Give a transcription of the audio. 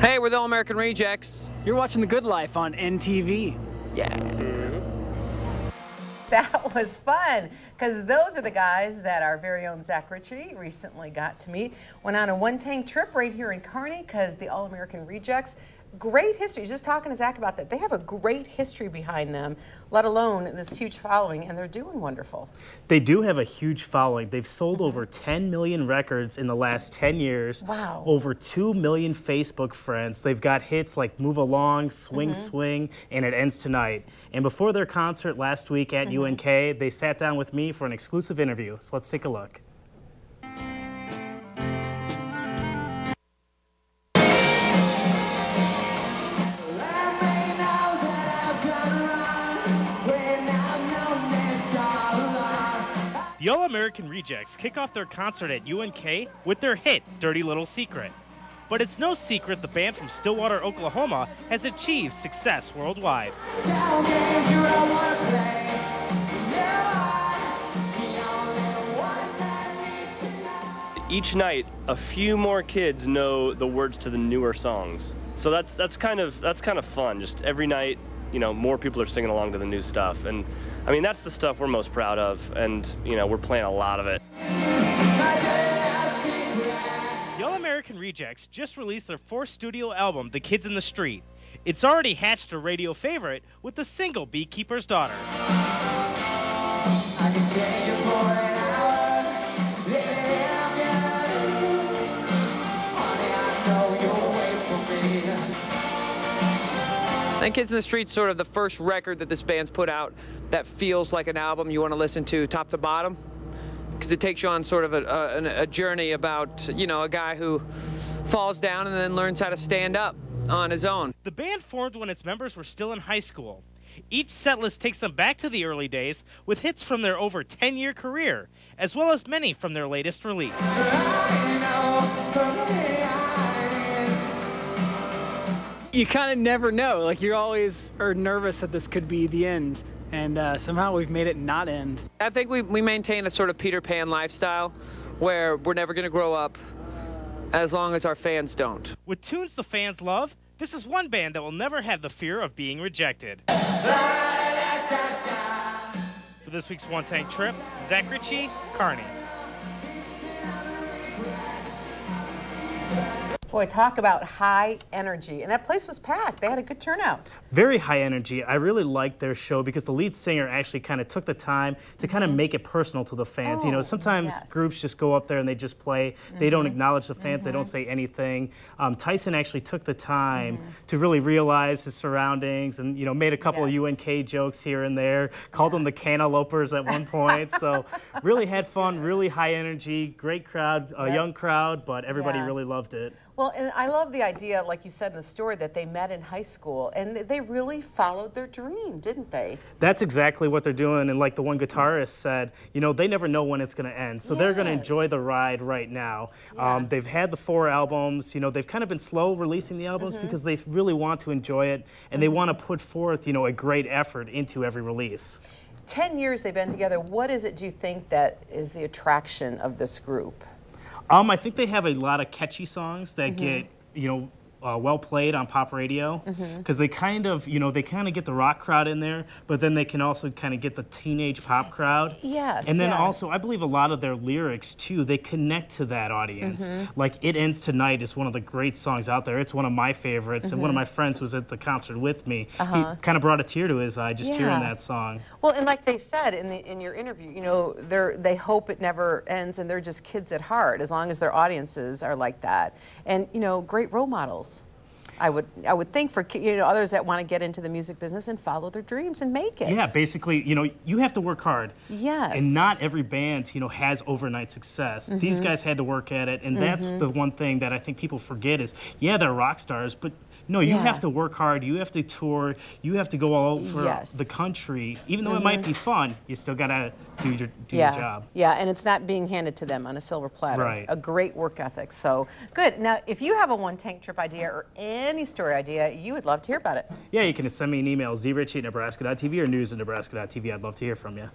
Hey, we're the All-American Rejects. You're watching The Good Life on NTV. Yeah. That was fun, because those are the guys that our very own Zach Ritchie recently got to meet. Went on a one-tank trip right here in Kearney, because the All-American Rejects, great history. Just talking to Zach about that. They have a great history behind them, let alone this huge following, and they're doing wonderful. They do have a huge following. They've sold over 10 million records in the last 10 years. Wow. Over 2 million Facebook friends. They've got hits like Move Along, Swing Swing, and It Ends Tonight. And before their concert last week at UNK, they sat down with me for an exclusive interview. So let's take a look. The All-American Rejects kick off their concert at UNK with their hit, Dirty Little Secret. But it's no secret the band from Stillwater, Oklahoma has achieved success worldwide. Each night, a few more kids know the words to the newer songs. So that's kind of fun. Just every night, you know, more people are singing along to the new stuff. And I mean, that's the stuff we're most proud of, and you know, we're playing a lot of it. The All-American Rejects just released their 4th studio album, The Kids in the Street. It's already hatched a radio favorite with the single Beekeeper's Daughter. I can take you for an hour, honey, I know you'll wait for me. I think Kids in the Street's sort of the first record that this band's put out that feels like an album you want to listen to top to bottom, because it takes you on sort of a journey about, you know, a guy who falls down and then learns how to stand up on his own. The band formed when its members were still in high school. Each setlist takes them back to the early days with hits from their over 10-year career, as well as many from their latest release. You kind of never know. Like, you always are nervous that this could be the end. And somehow we've made it not end. I think we maintain a sort of Peter Pan lifestyle where we're never going to grow up as long as our fans don't. With tunes the fans love, this is one band that will never have the fear of being rejected. For this week's One Tank Trip, Zach Ritchie, Kearney. Boy, talk about high energy. And that place was packed. They had a good turnout. Very high energy. I really liked their show because the lead singer actually kind of took the time to kind of make it personal to the fans. You know, sometimes groups just go up there and they just play. They don't acknowledge the fans. They don't say anything. Tyson actually took the time to really realize his surroundings and, you know, made a couple of UNK jokes here and there. Called them the Cantalopers at one point. So really had fun, really high energy, great crowd, a young crowd, but everybody really loved it. Well, and I love the idea, like you said in the story, that they met in high school, and they really followed their dream, didn't they? That's exactly what they're doing, and like the one guitarist said, you know, they never know when it's going to end, so they're going to enjoy the ride right now. They've had the 4 albums, you know, they've kind of been slow releasing the albums because they really want to enjoy it, and they want to put forth, you know, a great effort into every release. 10 years they've been together. What is it, do you think, that is the attraction of this group? I think they have a lot of catchy songs that get, you know, well played on pop radio, because they kind of, you know, they kind of get the rock crowd in there, but then they can also kind of get the teenage pop crowd. Yes. And then also, I believe a lot of their lyrics too, they connect to that audience. Like It Ends Tonight is one of the great songs out there. It's one of my favorites, and one of my friends who was at the concert with me, he kind of brought a tear to his eye just hearing that song. Well, and like they said in your interview, you know, they hope it never ends, and they're just kids at heart as long as their audiences are like that. And, you know, great role models. I would think for, you know, others that want to get into the music business and follow their dreams and make it. Yeah, basically, you know, you have to work hard. Yes. And not every band, you know, has overnight success. These guys had to work at it, and that's the one thing that I think people forget is, yeah, they're rock stars, but no, you have to work hard. You have to tour. You have to go all over the country. Even though it might be fun, you still got to do your job. Yeah, and it's not being handed to them on a silver platter. Right. A great work ethic. So, good. Now, if you have a one-tank trip idea or any story idea, you would love to hear about it. Yeah, you can send me an email, zritchie@nebraska.tv or news@nebraska.tv. I'd love to hear from you.